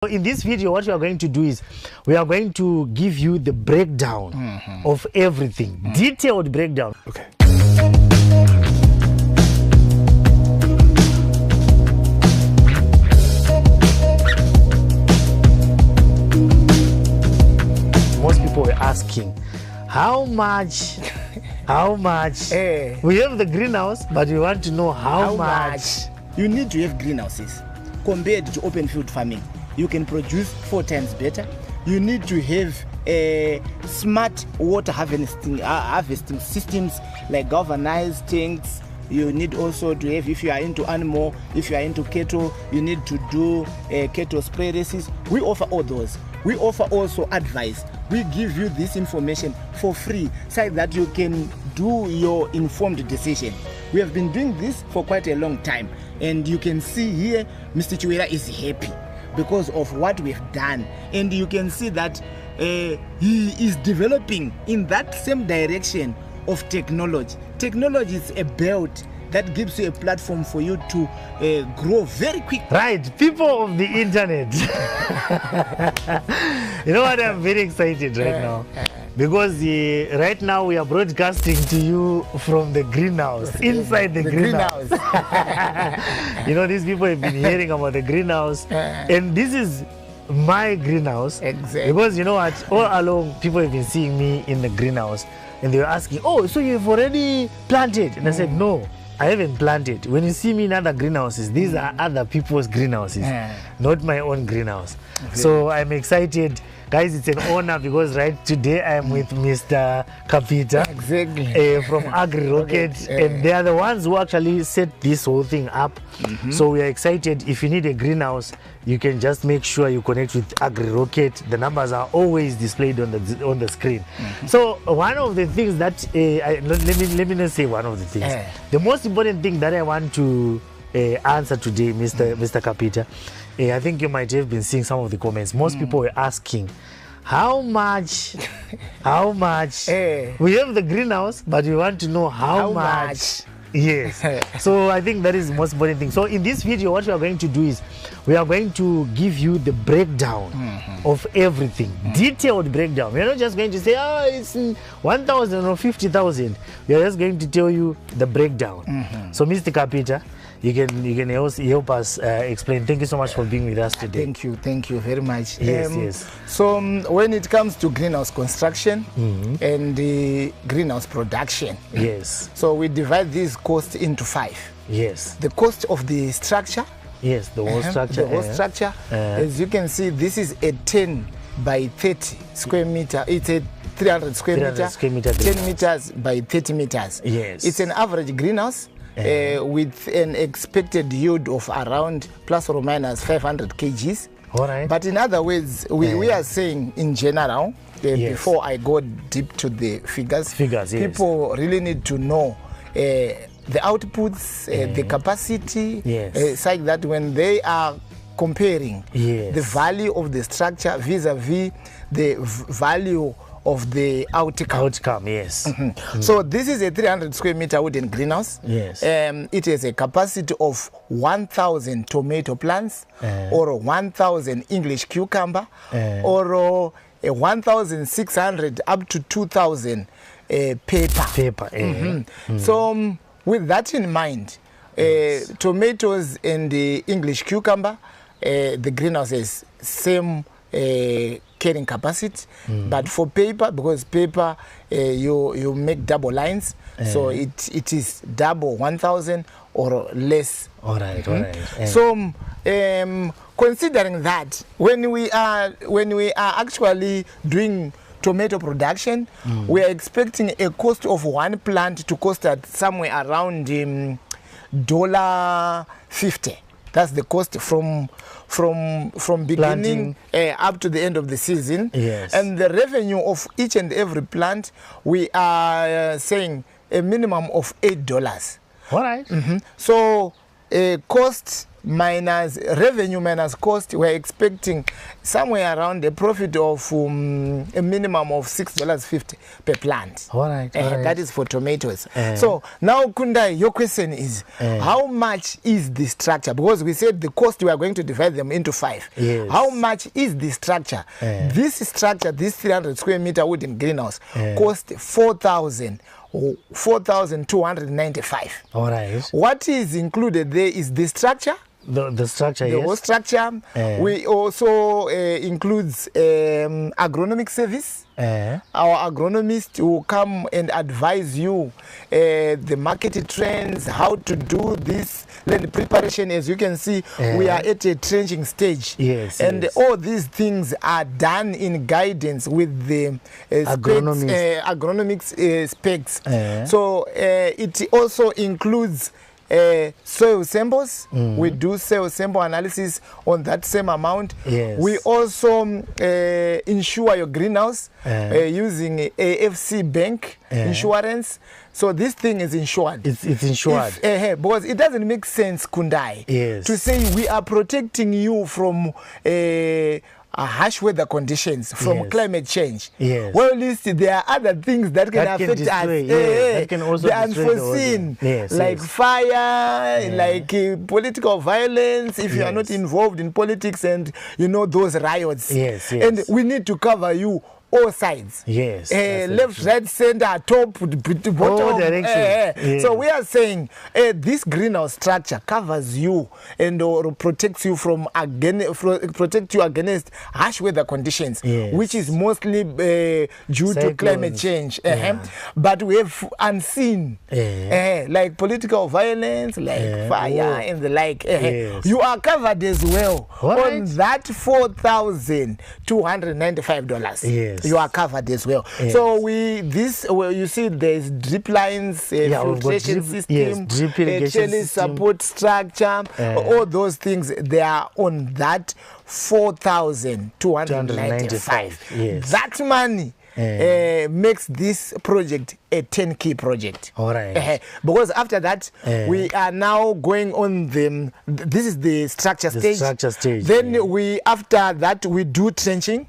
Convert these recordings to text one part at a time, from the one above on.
In this video, what we are going to do is we are going to give you the breakdown of everything, detailed breakdown. Okay. Most people were asking, how much? We have the greenhouse, but we want to know how much. You need to have greenhouses compared to open field farming. You can produce 4 times better. You need to have smart water harvesting systems like galvanized tanks. You need also to have, if you are into animal, if you are into cattle, you need to do cattle spray races. We offer all those. We offer also advice. We give you this information for free so that you can do your informed decision. We have been doing this for quite a long time, and you can see here Mr. Chiwera is happy because of what we've done, and you can see that he is developing in that same direction of technology. Technology is a belt that gives you a platform for you to grow very quick. Right, people of the internet. You know what, I'm very excited right now because right now we are broadcasting to you from the greenhouse, inside the greenhouse. You know, these people have been hearing about the greenhouse, and this is my greenhouse. Exactly. Because you know what, all along people have been seeing me in the greenhouse, and they were asking, oh, so you've already planted? And I said, no, I haven't planted. When you see me in other greenhouses, these are other people's greenhouses, not my own greenhouse. Okay. So I'm excited. Guys, it's an honor because right today I'm with Mr. Kapita from Agri-Rocket, and they are the ones who actually set this whole thing up. So we are excited. If you need a greenhouse, you can just make sure you connect with Agri-Rocket. The numbers are always displayed on the screen. So one of the things that let me not say one of the things. The most important thing that I want to answer today, Mr. Kapita, I think you might have been seeing some of the comments. Most people were asking, how much? We have the greenhouse, but we want to know how much. Yes. So I think that is the most important thing. So in this video, what we are going to do is we are going to give you the breakdown of everything, detailed breakdown. We are not just going to say, oh, it's 1,000 or 50,000. We are just going to tell you the breakdown. So Mr. Kapita, you can also help us explain. Thank you so much for being with us today. Thank you very much. Yes. So when it comes to greenhouse construction and the greenhouse production, so we divide this cost into 5. Yes. The cost of the structure. Yes, the whole structure. The whole structure. As you can see, this is a 10 by 30 square meter. It's a 300 square meter, 10 meters by 30 meters. Yes. It's an average greenhouse. With an expected yield of around plus or minus 500 kgs. All right. But in other words, we are saying in general, before I go deep to the figures, people really need to know the outputs, the capacity, such that when they are comparing the value of the structure vis-a-vis the value of the outcome. So this is a 300 square meter wooden greenhouse. It has a capacity of 1,000 tomato plants, or 1,000 English cucumber, or 1,600 up to 2,000 paper. So with that in mind, tomatoes and the English cucumber, the greenhouse has same carrying capacity, but for paper, because paper you make double lines, so it is double 1,000 or less. All right. So considering that, when we are actually doing tomato production, we are expecting a cost of one plant to cost at somewhere around $50. That's the cost from beginning up to the end of the season. And the revenue of each and every plant, we are saying a minimum of $8. All right. So cost minus revenue minus cost, we're expecting somewhere around a profit of a minimum of $6.50 per plant. All right. That is for tomatoes. So now, Kundai, your question is, how much is the structure? Because we said the cost, we are going to divide them into 5. Yes. How much is the structure? This structure, this 300 square meter wooden greenhouse, cost 4,295. All right. What is included there is the structure. The structure, the whole structure. We also includes agronomic service. Our agronomist will come and advise you the market trends, how to do this land preparation. As you can see, we are at a trenching stage. Yes, and yes. all these things are done in guidance with the agronomic specs. So it also includes soil samples. We do soil sample analysis on that same amount. We also insure your greenhouse using AFC bank insurance. So this thing is insured. It's insured. Because it doesn't make sense, Kundai, to say we are protecting you from harsh weather conditions, from climate change. Well, at least there are other things that can affect us. That can also the unforeseen, like fire, like political violence, if you are not involved in politics and you know those riots. And we need to cover you all sides. Left, right, center, top, bottom, all directions. So we are saying this greenhouse structure covers you and protects you from protect you against harsh weather conditions, which is mostly due to climate change. But we have unseen, like political violence, like fire and the like. You are covered as well on that $4,295. You are covered as well. So you see there's drip lines, filtration system, drip irrigation chilling support structure, all those things, they are on that 4,295. That money makes this project a 10-key project. All right. Because after that, we are now going on this is the structure stage. Then after that, we do trenching.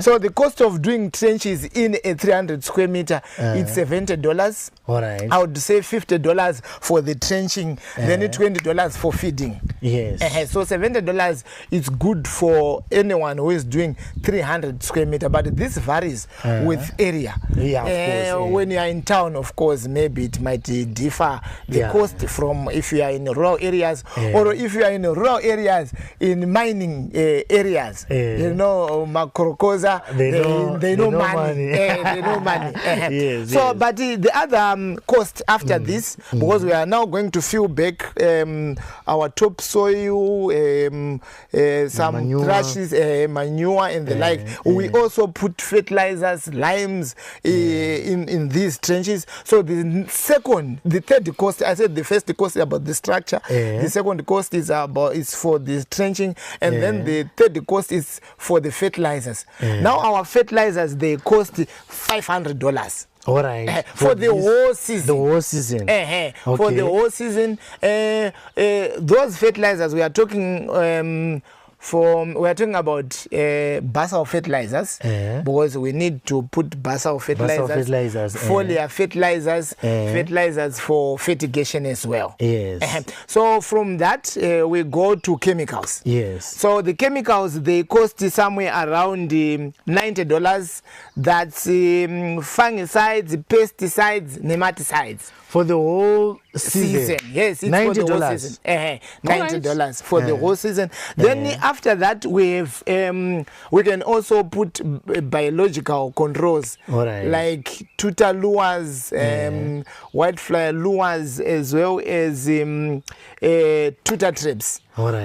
So the cost of doing trenches in a 300 square meter is $70. All right. I would say $50 for the trenching, then $20 for feeding. So $70 is good for anyone who is doing 300 square meter, but this varies with area. Of course, when you are in town, of course, maybe it might differ the cost from if you are in rural areas or if you are in rural areas in mining areas. You know, Makorokoza, they know money. They know money. But the other cost after this, because we are now going to fill back our topsoil, some thrashes, manure and the like. We also put fertilizers, limes in these trenches. So the third cost, I said the first cost is about the structure. The second cost is for the trenching, and then the third cost is for the fertilizers. Now our fertilizers, they cost $500. All right. For the whole season. The whole season. For the whole season. Those fertilizers we are talking about basal fertilizers, because we need to put basal fertilizers, foliar fertilizers, fertilizers for fertigation as well. So from that we go to chemicals. So the chemicals, they cost somewhere around $90. That's fungicides, pesticides, nematicides. For the whole season. Yes, it's $90. For the whole season. $90 for the whole season. Then after that, we have we can also put biological controls, like tutor lures, whitefly lures, as well as tutor traps.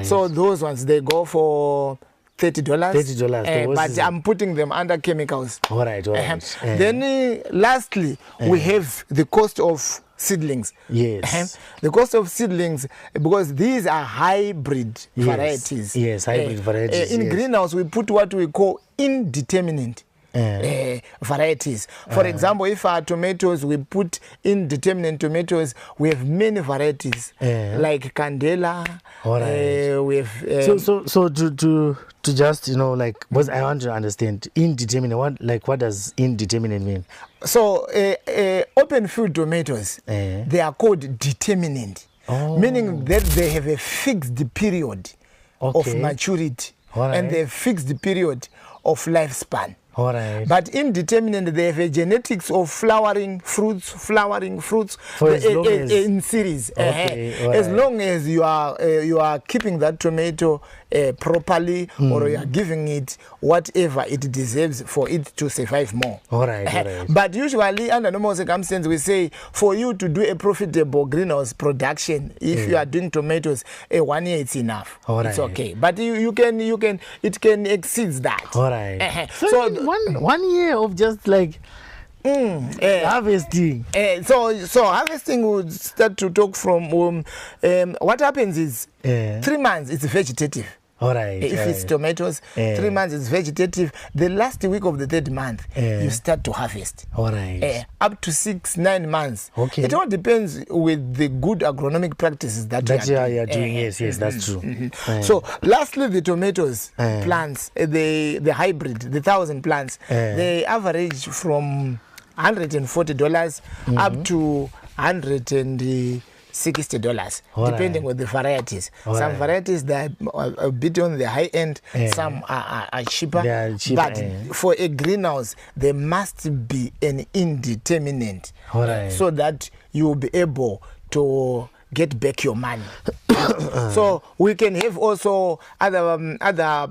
So those ones, they go for $30. But I'm putting them under chemicals. Then lastly, we have the cost of seedlings. The cost of seedlings, because these are hybrid varieties. Hybrid varieties. In greenhouse, we put what we call indeterminate varieties. For example, if our tomatoes, we put indeterminate tomatoes, we have many varieties like Candela. We have so to just like, because I want to understand indeterminate. What does indeterminate mean? So open field tomatoes, they are called determinate, meaning that they have a fixed period of maturity, and they have fixed period of lifespan. But indeterminate, they have a genetics of flowering fruits for as long as in series. As long as you are keeping that tomato properly, or you are giving it whatever it deserves for it to survive more. But usually, under normal circumstances, we say for you to do a profitable greenhouse production, if you are doing tomatoes, 1 year it's enough. It's okay. But you can it can exceed that. So 1 year of just like harvesting. So harvesting would start to talk from what happens is 3 months it's vegetative. If it's tomatoes, 3 months is vegetative. The last week of the 3rd month, you start to harvest. Up to 6-9 months. It all depends with the good agronomic practices that you are doing. Yes, that's true. So, lastly, the tomatoes plants, the hybrid, the 1,000 plants, they average from $140 up to $160, depending on the varieties. Some varieties that are a bit on the high end, some are cheaper. But for a greenhouse, there must be an indeterminate, so that you will be able to get back your money. So we can have also other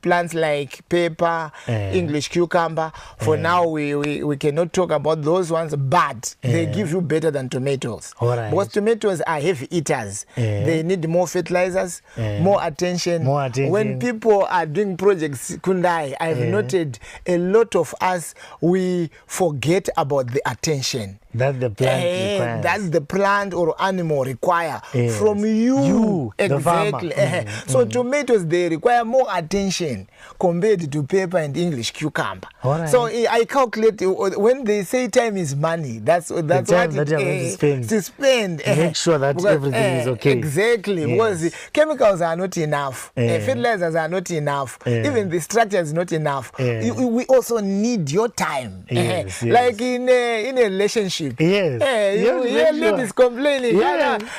plants like pepper, English cucumber. For now, we cannot talk about those ones, but they give you better than tomatoes. Because tomatoes are heavy eaters. They need more fertilizers, more attention. When people are doing projects, Kundai, I've noted a lot of us, we forget about the attention that the plant requires. That the plant or animal require from you exactly. The farmer. So tomatoes, they require more attention compared to pepper and English cucumber. So I calculate when they say time is money. That's what that to spend. Make sure that everything is okay. Exactly, because chemicals are not enough, fertilizers are not enough, even the structure is not enough. We also need your time. Like in a relationship. Ladies complaining.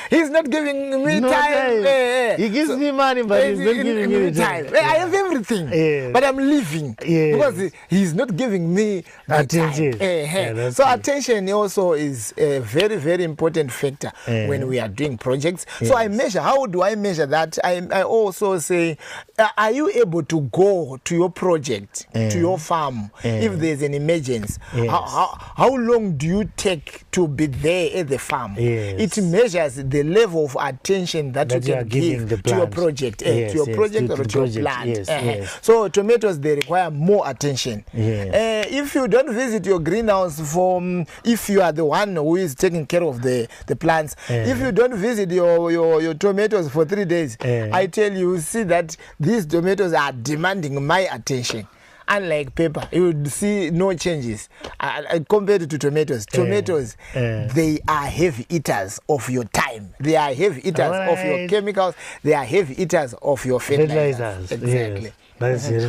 He's not giving me time. He gives me money, but he's not giving me the time. I have everything, but I'm leaving because he's not giving me attention. So attention also is a very, very important factor when we are doing projects. So I measure. How do I measure that? I also say, are you able to go to your project, to your farm, if there's an emergency? How long do you take to be there at the farm? It measures the level of attention that you can give to your project, to your project or to your plant. So tomatoes, they require more attention. If you don't visit your greenhouse if you are the one who is taking care of the plants, if you don't visit your tomatoes for 3 days, I tell you, see that these tomatoes are demanding my attention. Unlike pepper, you would see no changes compared to tomatoes. Tomatoes, they are heavy eaters of your time. They are heavy eaters of your chemicals. They are heavy eaters of your fertilizers. Exactly.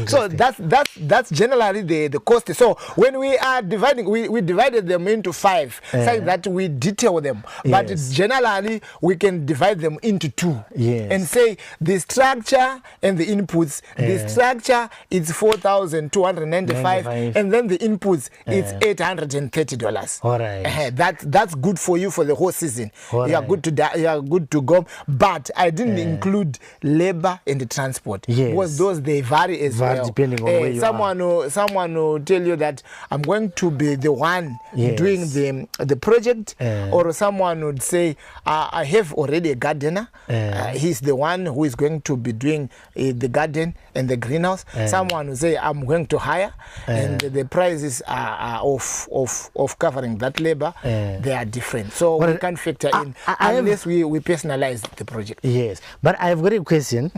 So that's generally the cost. So when we are dividing, we divided them into 5, saying that we detail them. But generally, we can divide them into 2 and say the structure and the inputs. The structure is $4,295, and then the inputs is $830. That's good for you for the whole season. You are good to go. But I didn't include labor and the transport, because those they vary as well. Depending on where you are. Someone will tell you that I'm going to be the one doing the project, or someone would say I have already a gardener. He's the one who is going to be doing the garden and the greenhouse. Someone will say I'm going to hire, and the prices are of covering that labor. They are different, so we can't factor in unless we personalize the project. But I've got a question.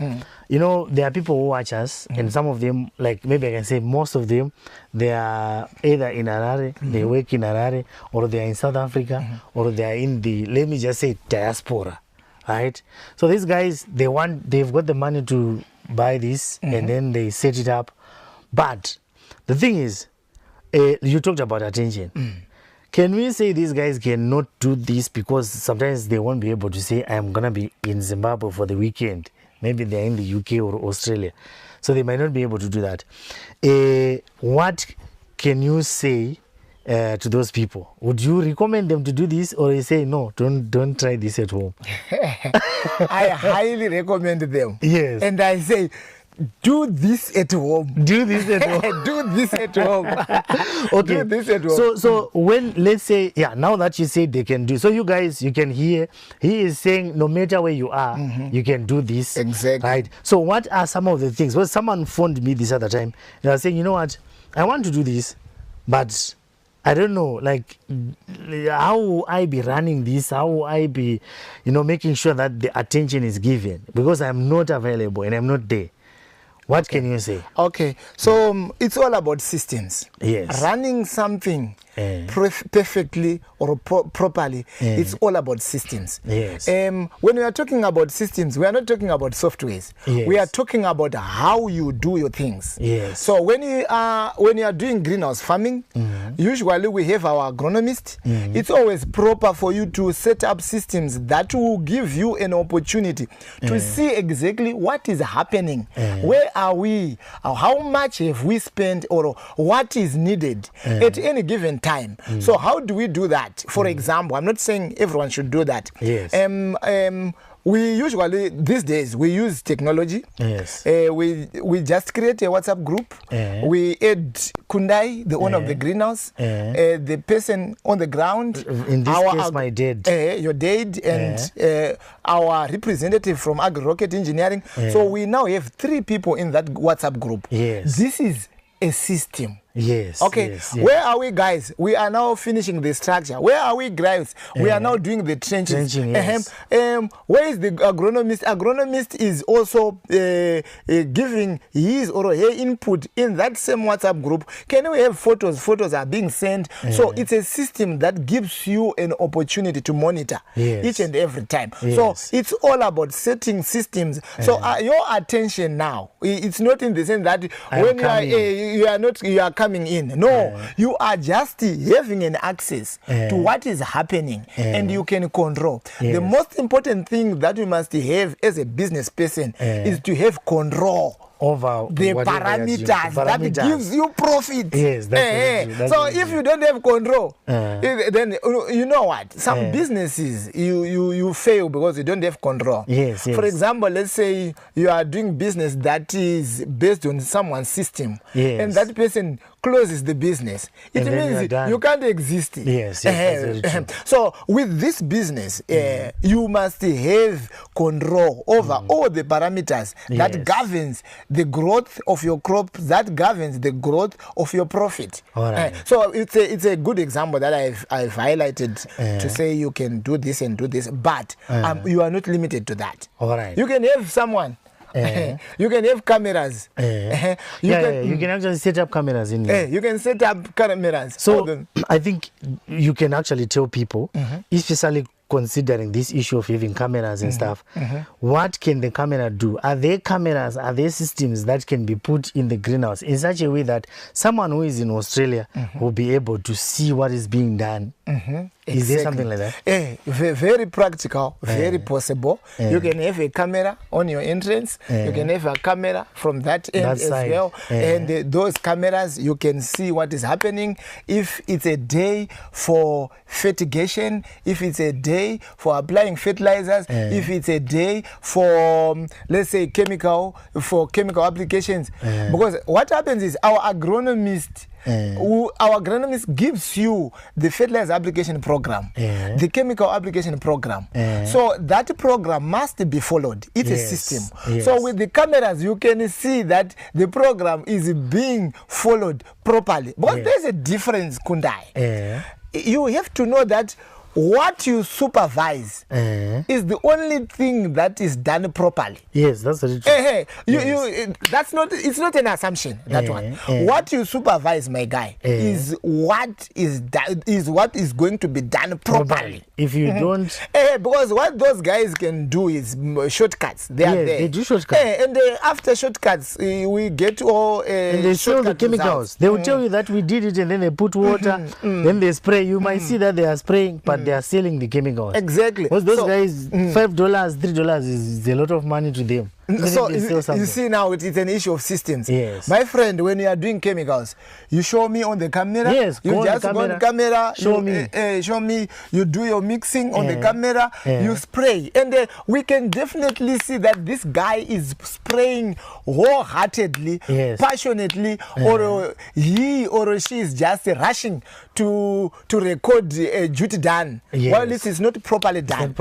you know, there are people who watch us, and some of them, like maybe I can say most of them, they are either in Harare, they work in Harare, or they are in South Africa, or they are in the, let me just say, diaspora, right? So these guys, they've got the money to buy this, and then they set it up. But the thing is, you talked about attention. Can we say these guys cannot do this because sometimes they won't be able to say, I'm going to be in Zimbabwe for the weekend. Maybe they're in the UK or Australia. So they might not be able to do that. What can you say to those people? Would you recommend them to do this, or you say, no, don't try this at home? I highly recommend them. Yes. And I say, do this at home. Do this at home. Do this at home. Okay. Do this at home. So when, let's say, now that you say they can do, so you guys, you can hear, he is saying no matter where you are, you can do this. Exactly. Right? So what are some of the things? Well, someone phoned me this other time, and I was saying, you know what, I want to do this, but I don't know, like, how will I be running this? How will I be, making sure that the attention is given? Because I'm not available and I'm not there. What can you say? Okay, so it's all about systems. Yes. Running something perfectly or properly, it's all about systems. Yes. When we are talking about systems, we are not talking about softwares. Yes. We are talking about how you do your things. Yes. So when you are doing greenhouse farming, usually we have our agronomist. It's always proper for you to set up systems that will give you an opportunity to see exactly what is happening. Where are we? How much have we spent, or what is needed at any given time? So how do we do that? For example, I'm not saying everyone should do that. Yes. We usually, these days, we use technology. Yes. We just create a WhatsApp group. We add Kundai, the owner of the greenhouse, the person on the ground. In this case, my dad. Your dad, and our representative from Agri-Rocket Engineering. So we now have 3 people in that WhatsApp group. Yes. This is a system. Yes. Okay. Yes, Where are we, guys? We are now finishing the structure. Where are we, guys? We are now doing the trenches. Trenching, yes. Where is the agronomist? Agronomist is also giving his or her input in that same WhatsApp group. Can we have photos? Photos are being sent. So it's a system that gives you an opportunity to monitor each and every time. Yes. So it's all about setting systems. So your attention now, it's not in the sense that when you are coming in. No, you are just having an access to what is happening, and you can control. The most important thing that you must have as a business person is to have control over the parameters that gives you profit. Yes, that's so if you don't have control, then you know what? Some businesses you fail because you don't have control. Yes. For example, let's say you are doing business that is based on someone's system, and that person closes the business. It means you can't exist. Yes, that's very true. So with this business, you must have control over all the parameters that governs the growth of your crop, that governs the growth of your profit. All right. So it's a good example that I've highlighted to say you can do this and do this, but you are not limited to that. All right. You can have someone. You can have cameras. You can actually set up cameras in there. You can set up cameras. So I think you can actually tell people, especially considering this issue of having cameras and stuff, what can the camera do? Are there cameras, are there systems that can be put in the greenhouse in such a way that someone who is in Australia will be able to see what is being done? Is there something like that? Very practical, very possible. You can have a camera on your entrance. You can have a camera from that end as well. And those cameras, you can see what is happening. If it's a day for fertigation, if it's a day for applying fertilizers, if it's a day for, let's say, chemical applications. Because what happens is our agronomist gives you the fertilizer application program, the chemical application program. So that program must be followed. It's a system. So with the cameras, you can see that the program is being followed properly. But there's a difference, Kundai. You have to know that what you supervise is the only thing that is done properly. Yes, that's very true. That's not. It's not an assumption. That one. What you supervise, my guy, is what is going to be done properly. If you don't, because what those guys can do is shortcuts. They are there. They do shortcuts. And after shortcuts, we get all. And they show the chemicals. They will tell you that we did it, and then they put water, then they spray. You might see that they are spraying, but they are selling the chemicals. Exactly. Because those guys, $5, $3 is a lot of money to them. So you see now it's an issue of systems. Yes. My friend, when you are doing chemicals, you show me on the camera. Yes. You just go on the camera. Show me. Show me. You do your mixing on the camera. You spray, and we can definitely see that this guy is spraying wholeheartedly, passionately, or he or she is just rushing to record a duty done. While this is not properly done.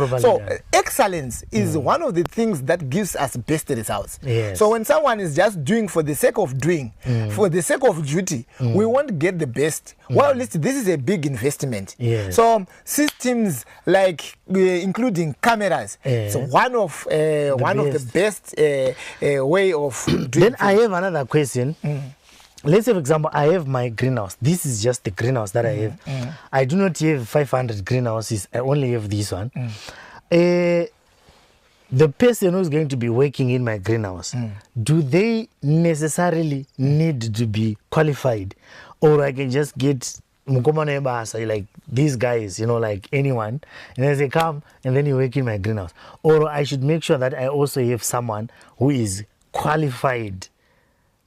Excellence is one of the things that gives us best results. So when someone is just doing for the sake of doing, for the sake of duty, we won't get the best. Well, this is a big investment. So systems like including cameras, so one of the best way of doing. Then I have another question. Let's say, for example, I have my greenhouse. This is just the greenhouse that I have. I do not have 500 greenhouses. I only have this one. The person who's going to be working in my greenhouse, do they necessarily need to be qualified? Or I can just get like these guys, like anyone, and then they come and then you work in my greenhouse? Or I should make sure that I also have someone who is qualified.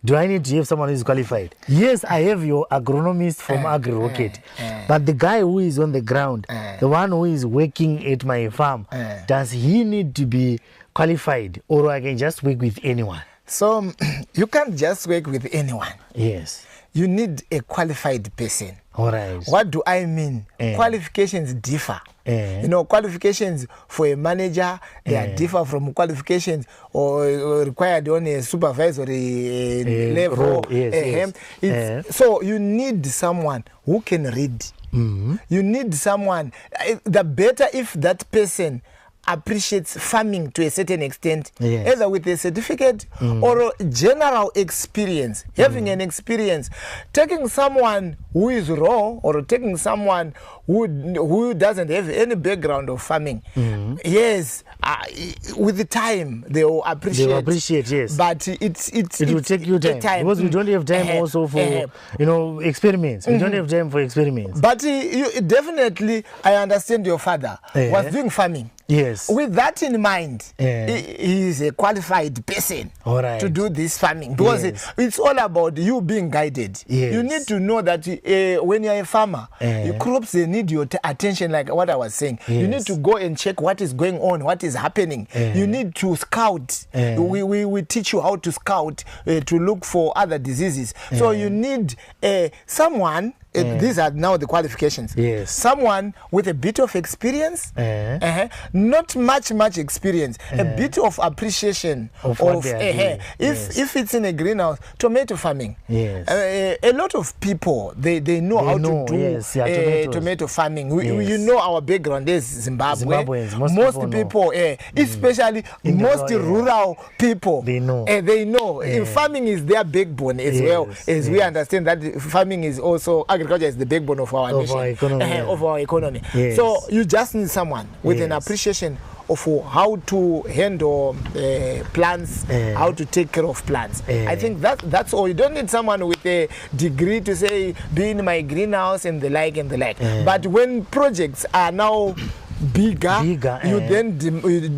Do I need to have someone who is qualified? Yes, I have your agronomist from Agri-Rocket. But the guy who is on the ground, the one who is working at my farm, does he need to be qualified? Or I can just work with anyone? So you can't just work with anyone. Yes. You need a qualified person. All right. What do I mean? Qualifications differ. Qualifications for a manager, they are different from qualifications or required on a supervisory level. So you need someone who can read. You need someone. The better if that person appreciates farming to a certain extent, either with a certificate or general experience, having an experience. Taking someone who is raw or taking someone who doesn't have any background of farming, with the time they will appreciate. They will appreciate, yes. But it will take you time because we don't have time also for experiments. We don't have time for experiments. But definitely, I understand your father was doing farming. Yes. With that in mind, he is a qualified person to do this farming because it's all about you being guided. You need to know that when you're a farmer, your crops, they need your attention, like what I was saying. You need to go and check what is going on, what is happening. You need to scout. We teach you how to scout to look for other diseases. So you need someone. These are now the qualifications. Someone with a bit of experience, not much experience, a bit of appreciation of if it's in a greenhouse, tomato farming. A lot of people they know how to do tomato farming. You know our background is Zimbabwe. Most people especially most rural people, they know. Farming is their backbone as well as we understand that farming is also agriculture is the backbone of our nation, of our economy. So you just need someone with an appreciation of how to handle plants, how to take care of plants. I think that's all. You don't need someone with a degree to say be in my greenhouse and the like and the like. But when projects are now bigger, you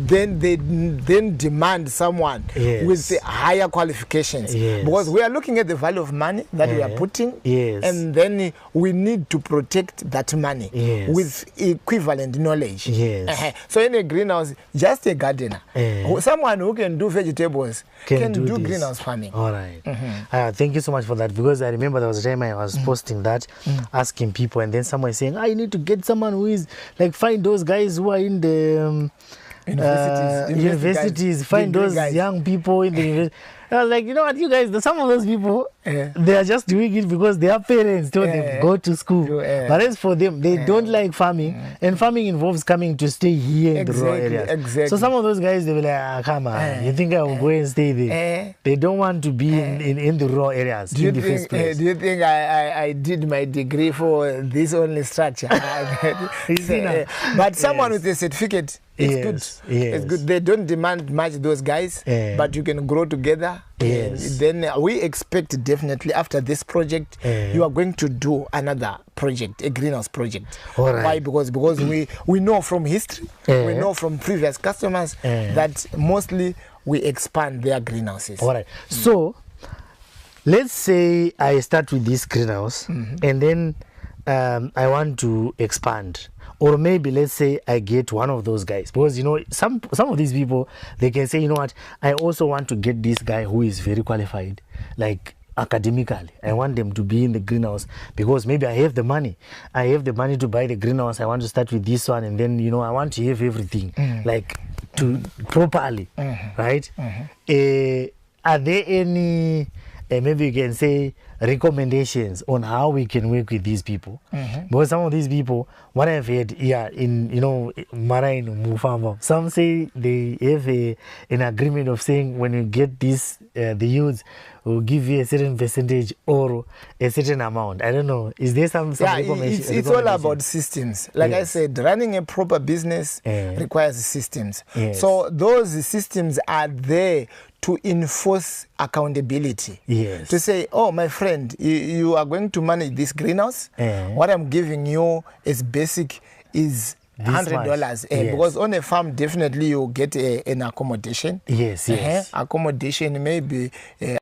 then demand someone with higher qualifications, because we are looking at the value of money that we are putting, and then we need to protect that money with equivalent knowledge. So in a greenhouse, just a gardener, someone who can do vegetables can do greenhouse farming. All right. Thank you so much for that, because I remember there was a time I was posting that, asking people, and then someone saying, I need to get someone who is like, find those guys who are in the universities, find those young people in the university. I was like, you know what, you guys, some of those people, They are just doing it because their parents told them go to school. But as for them, they don't like farming, and farming involves coming to stay here in the rural areas. Exactly. So some of those guys, they will like, come on, you think I will go and stay there? They don't want to be in the rural areas in the first place. Do you think I did my degree for this only structure? But someone with a certificate, it's good. It's good. They don't demand much, those guys, but you can grow together. Then we expect definitely after this project, you are going to do another project, a greenhouse project. Why? Because we know from history, we know from previous customers that mostly we expand their greenhouses. All right. So let's say I start with this greenhouse, and then I want to expand. Or maybe let's say I get one of those guys, because you know some of these people, they can say, you know what, I also want to get this guy who is very qualified, like academically. I want them to be in the greenhouse because maybe I have the money. I have the money to buy the greenhouse. I want to start with this one, and then you know I want to have everything like to properly, right? Are there any maybe you can say recommendations on how we can work with these people? Because some of these people, what I've heard, in Marine Mufamba, some say they have an agreement of saying when you get this, the youths will give you a certain percentage or a certain amount. I don't know. Is there some it's all about systems. Like I said, running a proper business requires systems. So those systems are there to enforce accountability. To say, oh, my friend, you are going to manage this greenhouse. What I'm giving you is basic, is $100. Because on a farm, definitely you get an accommodation. Accommodation, maybe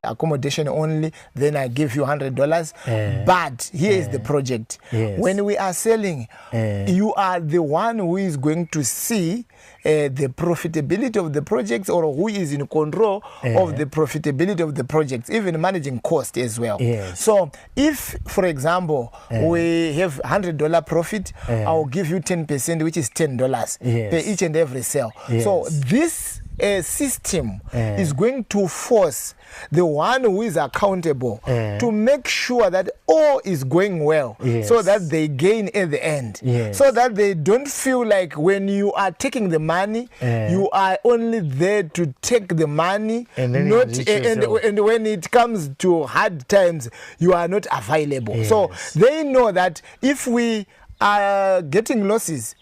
accommodation only, then I give you $100. But here is the project. When we are selling, you are the one who is going to see the profitability of the projects, or who is in control of the profitability of the projects, even managing cost as well. So if, for example, we have $100 profit, I'll give you 10%, which is $10 per each and every sale. So this system is going to force the one who is accountable to make sure that all is going well, so that they gain at the end, so that they don't feel like when you are taking the money, you are only there to take the money, and when it comes to hard times, you are not available. So they know that if we are getting losses,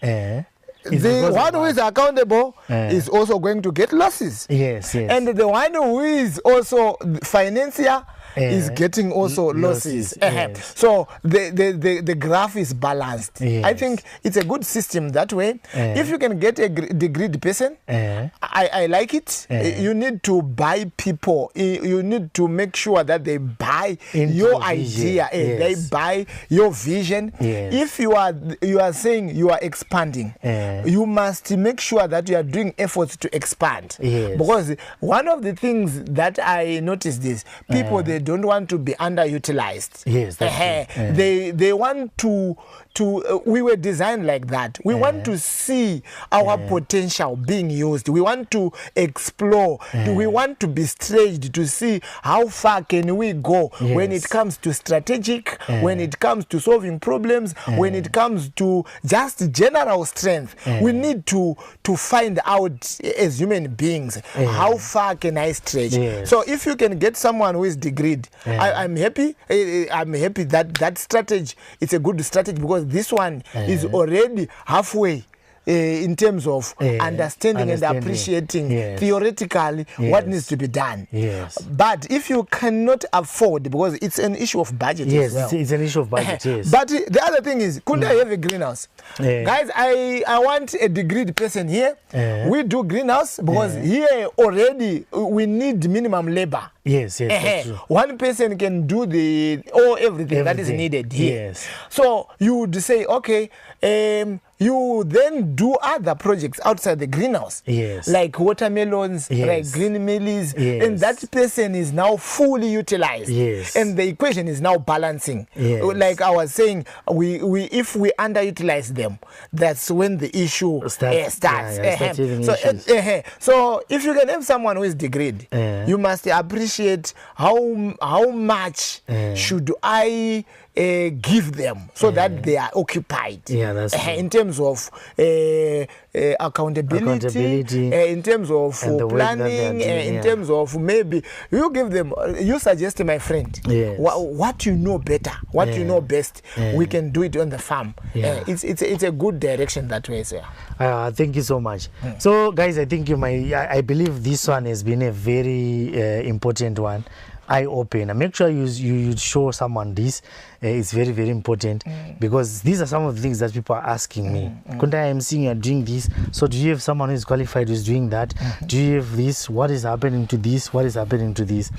the one who is accountable is also going to get losses. And the one who is also financier is getting also losses. So the graph is balanced. I think it's a good system that way. If you can get a degreed person, I like it. You need to buy people. You need to make sure that they buy your idea. They buy your vision. If you are saying you are expanding, you must make sure that you are doing efforts to expand. Because one of the things that I noticed is people, they don't want to be underutilized. They want to we were designed like that. We want to see our potential being used. We want to explore. We want to be stretched to see how far can we go when it comes to strategic, when it comes to solving problems, when it comes to just general strength. We need to find out as human beings, how far can I stretch? So if you can get someone who is degreed, I'm happy. I'm happy that strategy, it's a good strategy, because this one is already halfway in terms of understanding and appreciating theoretically what needs to be done. But if you cannot afford, because it's an issue of budget as well. It's an issue of budget, But the other thing is, couldn't I have a greenhouse? Guys, I want a degreed person here. We do greenhouse because here already we need minimum labor. That's true. One person can do everything that is needed here. So you would say, okay, you then do other projects outside the greenhouse, like watermelons, like green mealies, and that person is now fully utilized, and the equation is now balancing. Like I was saying, if we underutilize them, that's when the issue starts. So if you can have someone who is degreed, you must appreciate appreciate how much should I give them so that they are occupied. Yeah, that's true. In terms of accountability, in terms of planning, in terms of maybe you give them, you suggest, my friend, what you know better, what you know best, we can do it on the farm. It's a good direction that way, sir. Thank you so much. So guys, I think I believe this one has been a very important one, eye-opener. Make sure you show someone this. It's very, very important, because these are some of the things that people are asking me. Kunta, I'm seeing you're doing this, so do you have someone who is qualified who's doing that? Do you have this? What is happening to this? What is happening to this?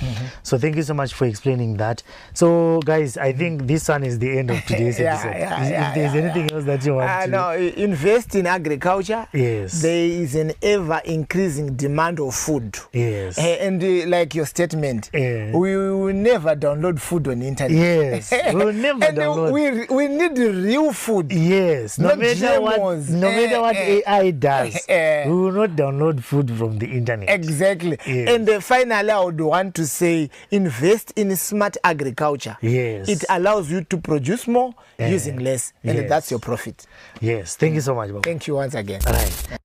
So thank you so much for explaining that. So guys, I think this one is the end of today's episode. If there's anything else that you want to no, invest in agriculture. Yes. There is an ever-increasing demand of food. Yes. And like your statement, we will never download food on the internet. Yes. We'll never download. We need real food. Yes. No matter what AI does, we will not download food from the internet. Exactly. Yes. And finally, I would want to say, invest in smart agriculture. Yes. It allows you to produce more using less, and that's your profit. Yes. Thank you so much, Bob. Thank you once again. All right.